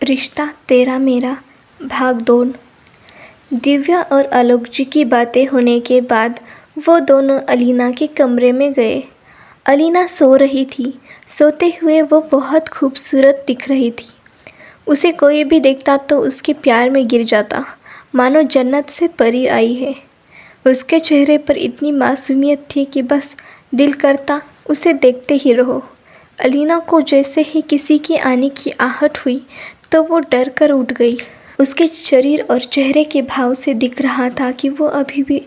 रिश्ता तेरा मेरा भाग 2। दिव्या और आलोक जी की बातें होने के बाद वो दोनों अलीना के कमरे में गए। अलीना सो रही थी। सोते हुए वो बहुत खूबसूरत दिख रही थी। उसे कोई भी देखता तो उसके प्यार में गिर जाता, मानो जन्नत से परी आई है। उसके चेहरे पर इतनी मासूमियत थी कि बस दिल करता उसे देखते ही रहो। अलीना को जैसे ही किसी के आने की आहट हुई तो वो डर कर उठ गई। उसके शरीर और चेहरे के भाव से दिख रहा था कि वो अभी भी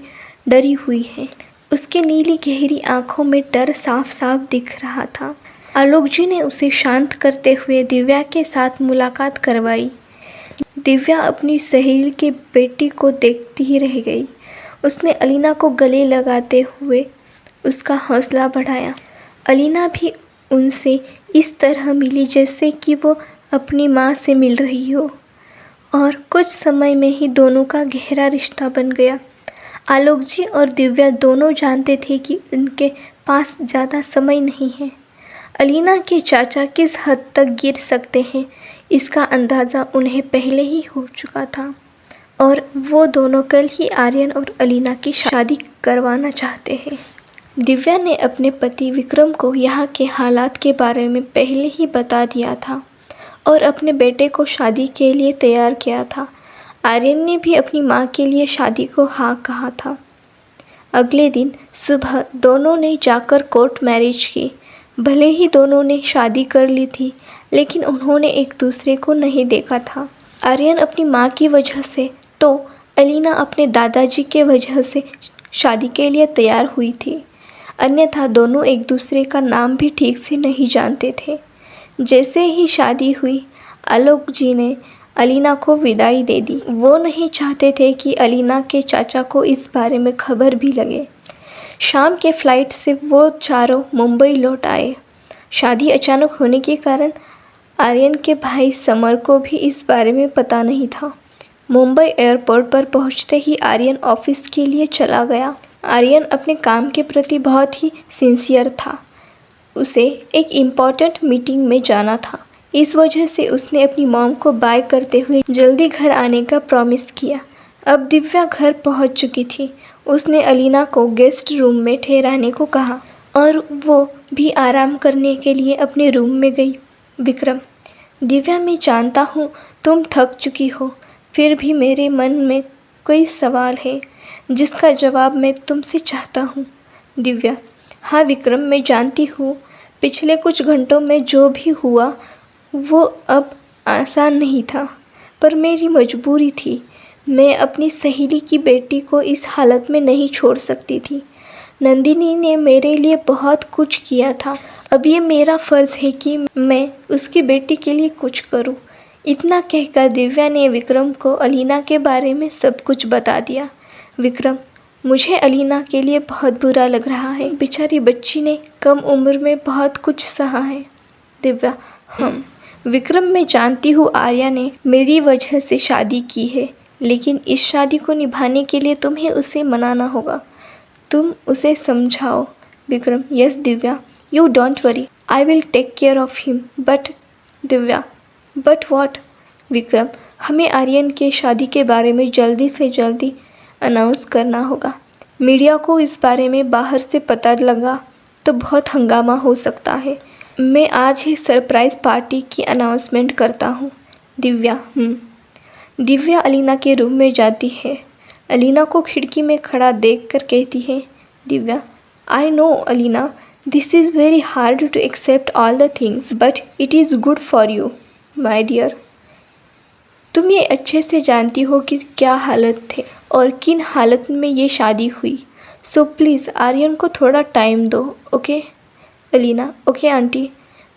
डरी हुई है। उसके नीली गहरी आंखों में डर साफ साफ दिख रहा था। आलोक जी ने उसे शांत करते हुए दिव्या के साथ मुलाकात करवाई। दिव्या अपनी सहेली की बेटी को देखती ही रह गई। उसने अलीना को गले लगाते हुए उसका हौसला बढ़ाया। अलीना भी उनसे इस तरह मिली जैसे कि वो अपनी माँ से मिल रही हो, और कुछ समय में ही दोनों का गहरा रिश्ता बन गया। आलोक जी और दिव्या दोनों जानते थे कि उनके पास ज़्यादा समय नहीं है। अलीना के चाचा किस हद तक गिर सकते हैं इसका अंदाज़ा उन्हें पहले ही हो चुका था, और वो दोनों कल ही आर्यन और अलीना की शादी करवाना चाहते हैं। दिव्या ने अपने पति विक्रम को यहाँ के हालात के बारे में पहले ही बता दिया था और अपने बेटे को शादी के लिए तैयार किया था। आर्यन ने भी अपनी माँ के लिए शादी को हाँ कहा था। अगले दिन सुबह दोनों ने जाकर कोर्ट मैरिज की। भले ही दोनों ने शादी कर ली थी, लेकिन उन्होंने एक दूसरे को नहीं देखा था। आर्यन अपनी माँ की वजह से तो अलीना अपने दादाजी के वजह से शादी के लिए तैयार हुई थी, अन्यथा दोनों एक दूसरे का नाम भी ठीक से नहीं जानते थे। जैसे ही शादी हुई, आलोक जी ने अलीना को विदाई दे दी। वो नहीं चाहते थे कि अलीना के चाचा को इस बारे में खबर भी लगे। शाम के फ्लाइट से वो चारों मुंबई लौट आए। शादी अचानक होने के कारण आर्यन के भाई समर को भी इस बारे में पता नहीं था। मुंबई एयरपोर्ट पर पहुंचते ही आर्यन ऑफिस के लिए चला गया। आर्यन अपने काम के प्रति बहुत ही सिंसियर था। उसे एक इम्पॉर्टेंट मीटिंग में जाना था। इस वजह से उसने अपनी मॉम को बाय करते हुए जल्दी घर आने का प्रॉमिस किया। अब दिव्या घर पहुंच चुकी थी। उसने अलीना को गेस्ट रूम में ठहराने को कहा और वो भी आराम करने के लिए अपने रूम में गई। विक्रम, दिव्या, मैं जानता हूँ तुम थक चुकी हो, फिर भी मेरे मन में कई सवाल है जिसका जवाब मैं तुमसे चाहता हूँ। दिव्या, हाँ विक्रम, मैं जानती हूँ पिछले कुछ घंटों में जो भी हुआ वो अब आसान नहीं था, पर मेरी मजबूरी थी। मैं अपनी सहेली की बेटी को इस हालत में नहीं छोड़ सकती थी। नंदिनी ने मेरे लिए बहुत कुछ किया था। अब ये मेरा फ़र्ज़ है कि मैं उसकी बेटी के लिए कुछ करूं। इतना कहकर दिव्या ने विक्रम को अलीना के बारे में सब कुछ बता दिया। विक्रम, मुझे अलीना के लिए बहुत बुरा लग रहा है। बेचारी बच्ची ने कम उम्र में बहुत कुछ सहा है। दिव्या, विक्रम, मैं जानती हूँ आर्या ने मेरी वजह से शादी की है, लेकिन इस शादी को निभाने के लिए तुम्हें उसे मनाना होगा। तुम उसे समझाओ। Vikram, yes Divya, you don't worry, I will take care of him. But Divya, but what? Vikram, हमें आर्यन के शादी के बारे में जल्दी से जल्दी अनाउंस करना होगा। मीडिया को इस बारे में बाहर से पता लगा तो बहुत हंगामा हो सकता है। मैं आज ही सरप्राइज़ पार्टी की अनाउंसमेंट करता हूँ। दिव्या, दिव्या अलीना के रूम में जाती है। अलीना को खिड़की में खड़ा देखकर कहती है, Divya, I know Alina, this is very hard to accept all the things, but it is good for you my dear. तुम ये अच्छे से जानती हो कि क्या हालत थे और किन हालत में ये शादी हुई। सो प्लीज़ आर्यन को थोड़ा टाइम दो, ओके? अलीना, ओके आंटी,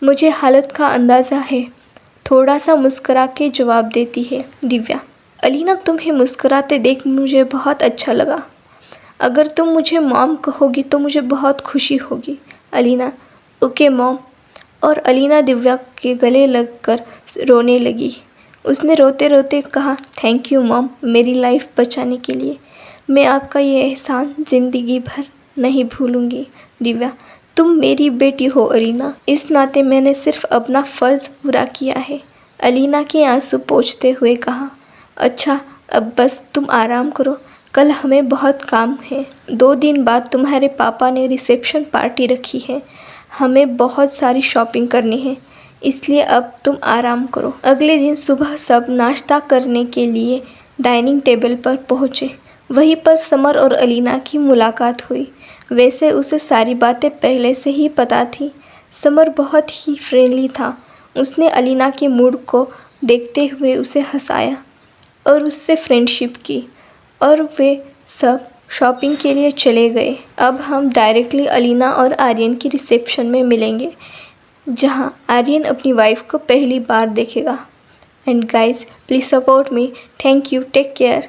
मुझे हालत का अंदाज़ा है, थोड़ा सा मुस्कुरा के जवाब देती है। दिव्या, अलीना, तुम्हें मुस्कुराते देख मुझे बहुत अच्छा लगा। अगर तुम मुझे मॉम कहोगी तो मुझे बहुत खुशी होगी। Alina, okay mom. और अलीना दिव्या के गले लगकर रोने लगी। उसने रोते रोते कहा, थैंक यू मॉम, मेरी लाइफ बचाने के लिए। मैं आपका ये एहसान ज़िंदगी भर नहीं भूलूंगी। दिव्या, तुम मेरी बेटी हो अलीना, इस नाते मैंने सिर्फ अपना फ़र्ज़ पूरा किया है। अलीना के आंसू पोंछते हुए कहा। अच्छा, अब बस तुम आराम करो, कल हमें बहुत काम है। 2 दिन बाद तुम्हारे पापा ने रिसेप्शन पार्टी रखी है, हमें बहुत सारी शॉपिंग करनी है, इसलिए अब तुम आराम करो। अगले दिन सुबह सब नाश्ता करने के लिए डाइनिंग टेबल पर पहुँचे। वहीं पर समर और अलीना की मुलाकात हुई। वैसे उसे सारी बातें पहले से ही पता थी। समर बहुत ही फ्रेंडली था। उसने अलीना के मूड को देखते हुए उसे हंसाया और उससे फ्रेंडशिप की और वे सब शॉपिंग के लिए चले गए। अब हम डायरेक्टली अलीना और आर्यन की रिसेप्शन में मिलेंगे, जहां आर्यन अपनी वाइफ को पहली बार देखेगा। And guys, please support me. Thank you, take care.